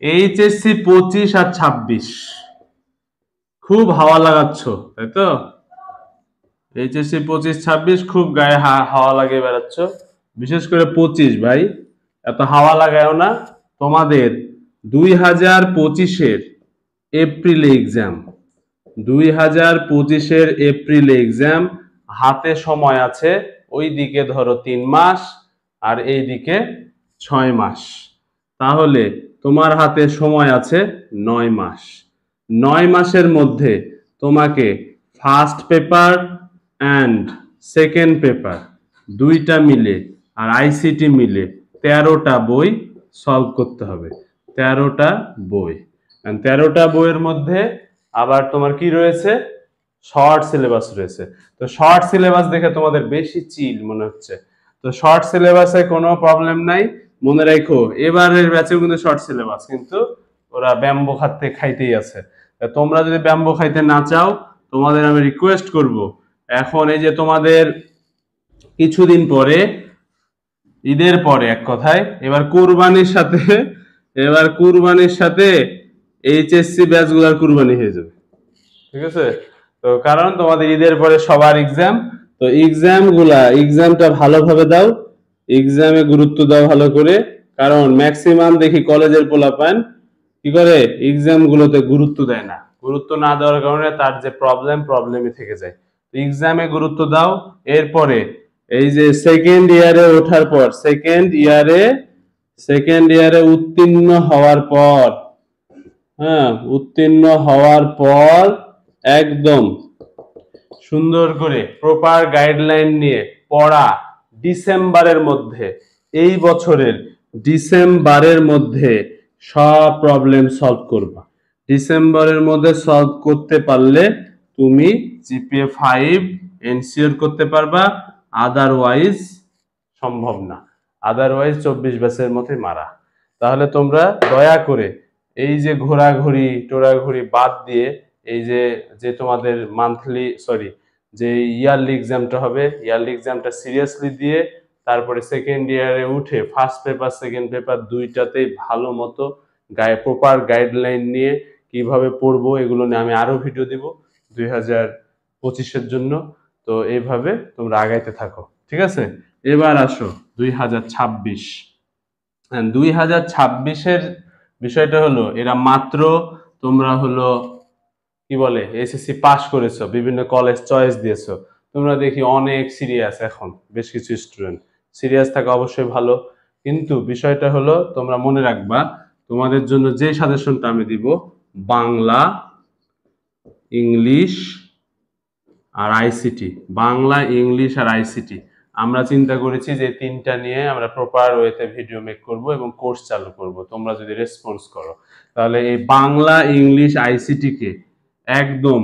HSC 25 আর 26 খুব হাওয়া লাগাচ্ছ, তাই তো? এইচএসসি 25-26 খুব গায়ে হাওয়া লাগিয়ে বেড়াচ্ছ, বিশেষ করে 25 ভাই, এত হাওয়া লাগায়ও না। তোমাদের 2025-এর এপ্রিলে এক্সাম, 2025-এর এপ্রিলে এক্সাম, হাতে সময় আছে ওই দিকে ধরো 3 মাস আর এই দিকে 6 মাস, তাহলে তোমার হাতে সময় আছে 9 মাস। 9 মাসের মধ্যে তোমাকে first paper and second paper দুইটা মিলে আর আইসিটি মিলে 13টা বই সলভ করতে হবে। 13টা বই, 13টা বইয়ের মধ্যে আবার তোমার কি রয়েছে, শর্ট সিলেবাস রয়েছে। তো শর্ট সিলেবাস দেখে তোমাদের বেশি চিল মনে হচ্ছে, তো শর্ট সিলেবাসে কোনো প্রবলেম নাই। মনে রাখো এবারের ব্যাচেও কিন্তু শর্ট সিলেবাস, কিন্তু ওরা ব্যাম্বো খাইতেই আছে। তোমরা যদি ব্যাম্বো খাইতে না চাও, তোমাদের আমি রিকোয়েস্ট করব, এখন এই যে তোমাদের কিছুদিন পরে ঈদের পরে, এক কথায় এবার কুরবানির সাথে এইচএসসি ব্যাচগুলোর কুরবানি হয়ে যাবে, ঠিক আছে? তো কারণ তোমাদের ঈদের পরে সবার এক্সাম, তো এক্সামটা ভালোভাবে দাও, এক্সামে গুরুত্ব দাও ভালো করে। কারণ ম্যাক্সিমাম দেখি কলেজের পোলাপান কি করে, এক্সাম গুলোতে গুরুত্ব দেয় না, গুরুত্ব না দেওয়ার কারণে তার যে প্রবলেমই থেকে যায়। এক্সামে গুরুত্ব দাও। এরপরে এই যে সেকেন্ড ইয়ারে ওঠার পর, সেকেন্ড ইয়ারে উত্তীর্ণ হওয়ার পর একদম সুন্দর করে প্রপার গাইডলাইন নিয়ে পড়া, ডিসেম্বরের মধ্যে, এই বছরের ডিসেম্বরের মধ্যে সব প্রবলেম সলভ করবা। ডিসেম্বরের মধ্যে সলভ করতে পারলে তুমি জিপিএ 5 এনসিওর করতে পারবা, আদারওয়াইজ সম্ভব না, আদারওয়াইজ 24 ব্যাচের মধ্যে মারা। তাহলে তোমরা দয়া করে এই যে টোড়াঘুরি বাদ দিয়ে, এই যে তোমাদের যে ইয়ারলি এক্সামটা হবে, ইয়ারলি এক্সামটা সিরিয়াসলি দিয়ে তারপরে সেকেন্ড ইয়ারে উঠে ফার্স্ট পেপার সেকেন্ড পেপার দুইটাতেই ভালো মতো প্রপার গাইডলাইন নিয়ে কিভাবে পড়বো এগুলো নিয়ে আমি আরো ভিডিও দিব 2025-এর জন্য। তো এইভাবে তোমরা আগাইতে থাকো, ঠিক আছে? এবার আসো 2026। 2026-এর বিষয়টা হলো, এরা মাত্র তোমরা হলো কি বলে এসএসসি পাস করেছো, বিভিন্ন কলেজ চয়েস দিয়েছো, তোমরা দেখি অনেক সিরিয়াস, এখন বেশ কিছু স্টুডেন্ট সিরিয়াস থাকা অবশ্যই ভালো, কিন্তু বিষয়টা হলো তোমরা মনে রাখবা, তোমাদের জন্য যে সাজেশনটা আমি দিব, বাংলা, ইংলিশ আর আইসিটি, বাংলা, ইংলিশ আর আইসিটি, আমরা চিন্তা করেছি যে তিনটা নিয়ে আমরা প্রপার ওয়েতে ভিডিও মেক করব এবং কোর্স চালু করব। তোমরা যদি রেসপন্স করো, তাহলে এই বাংলা, ইংলিশ, আইসিটি কে একদম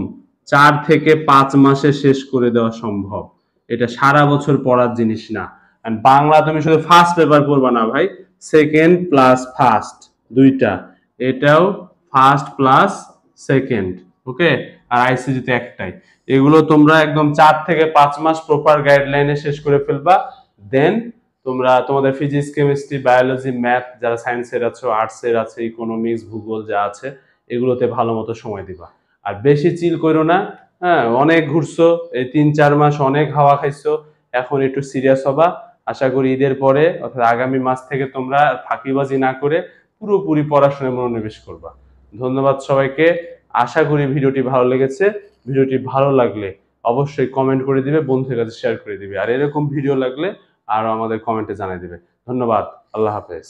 4 থেকে 5 মাসে শেষ করে দেওয়া সম্ভব। এটা সারা বছর পড়ার জিনিস না। বাংলা তুমি শুধু ফার্স্ট পেপার পড়বা না ভাই, সেকেন্ড প্লাস ফার্স্ট দুইটা, এটাও ফার্স্ট প্লাস সেকেন্ড, ওকে? আর আইসিটিতে একটাই। এগুলো তোমরা একদম 4 থেকে 5 মাস প্রপার গাইডলাইনে শেষ করে ফেলবা। দেন তোমরা তোমাদের ফিজিক্স, কেমিস্ট্রি, বায়োলজি, ম্যাথ, যারা সায়েন্সের আছো, আর্টসের আছে, ইকোনমিক্স, ভূগোল যা আছে, এগুলোতে ভালো মতো সময় দিবা। আর বেশি চিল করো না, হ্যাঁ? অনেক ঘুরছো, এই 3-4 মাস অনেক হাওয়া খাইছো, এখন একটু সিরিয়াস হবা। আশা করি ঈদের পরে অর্থাৎ আগামী মাস থেকে তোমরা ফাঁকিবাজি না করে পুরোপুরি পড়াশোনায় মনোনিবেশ করবা। ধন্যবাদ সবাইকে। আশা করি ভিডিওটি ভালো লেগেছে। ভিডিওটি ভালো লাগলে অবশ্যই কমেন্ট করে দিবে, বন্ধুদের কাছে শেয়ার করে দিবে, আর এরকম ভিডিও লাগলে আরো আমাদের কমেন্টে জানিয়ে দিবে। ধন্যবাদ, আল্লাহ হাফেজ।